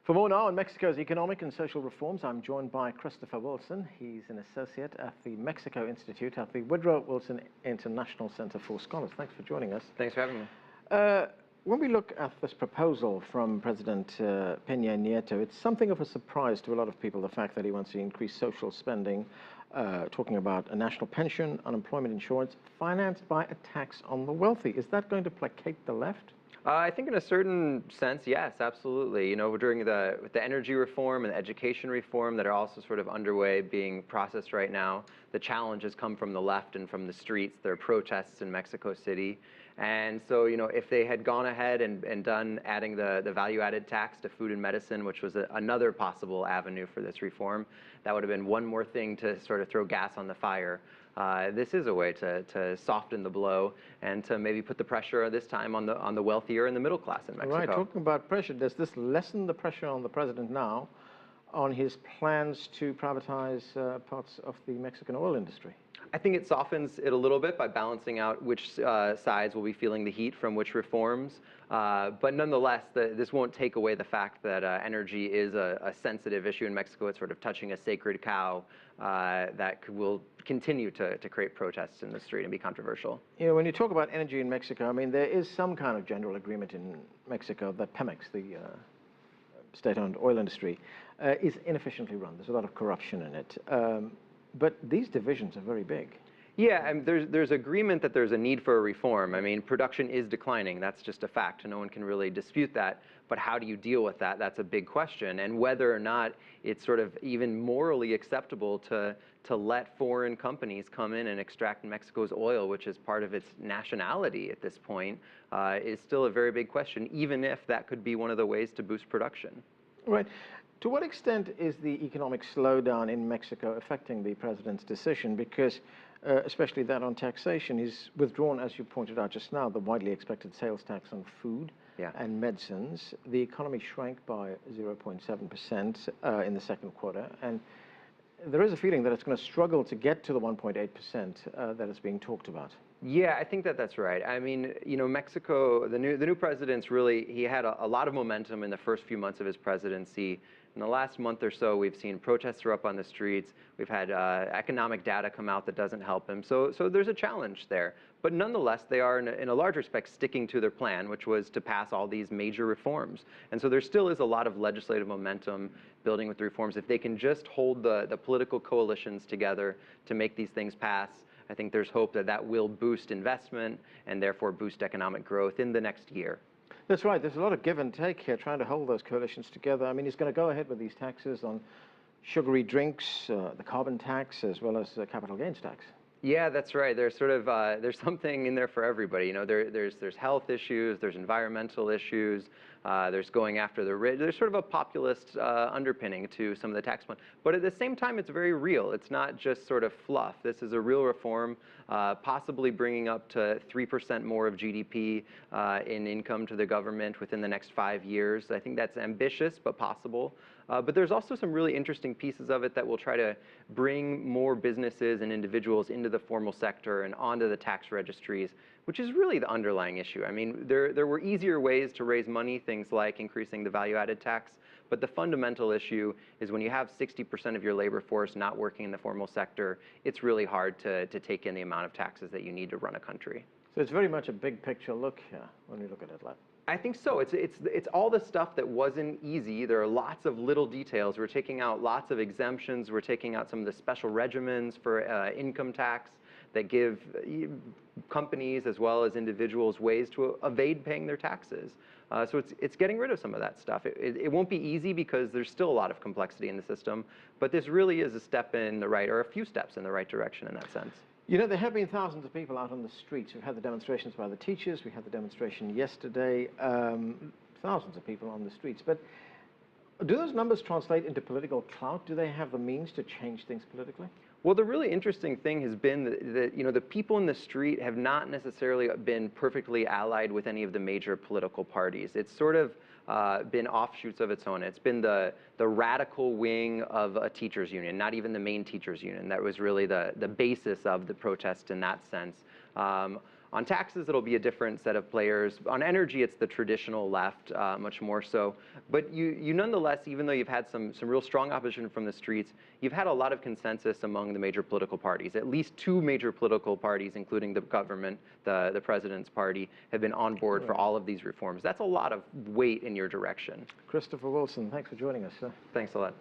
For more now on Mexico's economic and social reforms, I'm joined by Christopher Wilson. He's an associate at the Mexico Institute at the Woodrow Wilson International Center for Scholars. Thanks for joining us. Thanks for having me. When we look at this proposal from President Pena Nieto, it's something of a surprise to a lot of people, the fact that he wants to increase social spending, talking about a national pension, unemployment insurance, financed by a tax on the wealthy. Is that going to placate the left? I think in a certain sense, yes, absolutely. You know, during with the energy reform and the education reform that are also sort of underway, being processed right now, the challenges come from the left and from the streets. There are protests in Mexico City. And so, you know, if they had gone ahead and done adding the value-added tax to food and medicine, which was another possible avenue for this reform, that would have been one more thing to sort of throw gas on the fire. This is a way to soften the blow and to maybe put the pressure this time on the wealthier and the middle class in Mexico. Right, talking about pressure, does this lessen the pressure on the president now on his plans to privatize parts of the Mexican oil industry? I think it softens it a little bit by balancing out which sides will be feeling the heat from which reforms. But nonetheless, this won't take away the fact that energy is a sensitive issue in Mexico. It's sort of touching a sacred cow that will continue to create protests in the street and be controversial. You know, when you talk about energy in Mexico, I mean, there is some kind of general agreement in Mexico that Pemex, the state-owned oil industry, is inefficiently run. There's a lot of corruption in it. But these divisions are very big. Yeah, and there's agreement that there's a need for a reform. I mean, production is declining. That's just a fact. No one can really dispute that. But how do you deal with that? That's a big question. And whether or not it's sort of even morally acceptable to let foreign companies come in and extract Mexico's oil, which is part of its nationality at this point, is still a very big question, even if that could be one of the ways to boost production. Right. To what extent is the economic slowdown in Mexico affecting the president's decision? Because, especially that on taxation, he's withdrawn, as you pointed out just now, the widely expected sales tax on food and medicines. The economy shrank by 0.7% in the second quarter, and there is a feeling that it's going to struggle to get to the 1.8% that is being talked about. Yeah, I think that's right. I mean, you know, Mexico, the new president's really, he had a lot of momentum in the first few months of his presidency. In the last month or so, we've seen protests are up on the streets. We've had economic data come out that doesn't help him. So there's a challenge there. But nonetheless, they are, in a large respect, sticking to their plan, which was to pass all these major reforms. And so there still is a lot of legislative momentum building with the reforms. If they can just hold the political coalitions together to make these things pass, I think there's hope that that will boost investment and therefore boost economic growth in the next year. That's right. There's a lot of give and take here, trying to hold those coalitions together. I mean, he's going to go ahead with these taxes on sugary drinks, the carbon tax, as well as the capital gains tax. Yeah, that's right. There's sort of there's something in there for everybody. You know, there's health issues, there's environmental issues, there's going after the rich. There's sort of a populist underpinning to some of the tax plan. But at the same time, it's very real. It's not just sort of fluff. This is a real reform, possibly bringing up to 3% more of GDP in income to the government within the next 5 years. I think that's ambitious, but possible. But there's also some really interesting pieces of it that will try to bring more businesses and individuals into the formal sector and onto the tax registries, which is really the underlying issue. I mean, there were easier ways to raise money, things like increasing the value-added tax, but the fundamental issue is when you have 60% of your labor force not working in the formal sector, it's really hard to take in the amount of taxes that you need to run a country. So it's very much a big picture look here when you look at it like. I think so. It's all the stuff that wasn't easy. There are lots of little details. We're taking out lots of exemptions. We're taking out some of the special regimens for income tax that give companies as well as individuals ways to evade paying their taxes. So it's getting rid of some of that stuff. It won't be easy because there's still a lot of complexity in the system, but this really is a step in the right, or a few steps in the right direction in that sense. You know, there have been thousands of people out on the streets. We've had the demonstrations by the teachers. We had the demonstration yesterday. Thousands of people on the streets. But do those numbers translate into political clout? Do they have the means to change things politically? Well, the really interesting thing has been that you know, the people in the street have not necessarily been perfectly allied with any of the major political parties. It's sort of been offshoots of its own. It's been the radical wing of a teachers union, not even the main teachers union. That was really the basis of the protest in that sense. On taxes, it'll be a different set of players. On energy, it's the traditional left, much more so. But you nonetheless, even though you've had some real strong opposition from the streets, you've had a lot of consensus among the major political parties. At least 2 major political parties, including the government, the president's party, have been on board for all of these reforms. That's a lot of weight in your direction. Christopher Wilson, thanks for joining us, sir. Thanks a lot.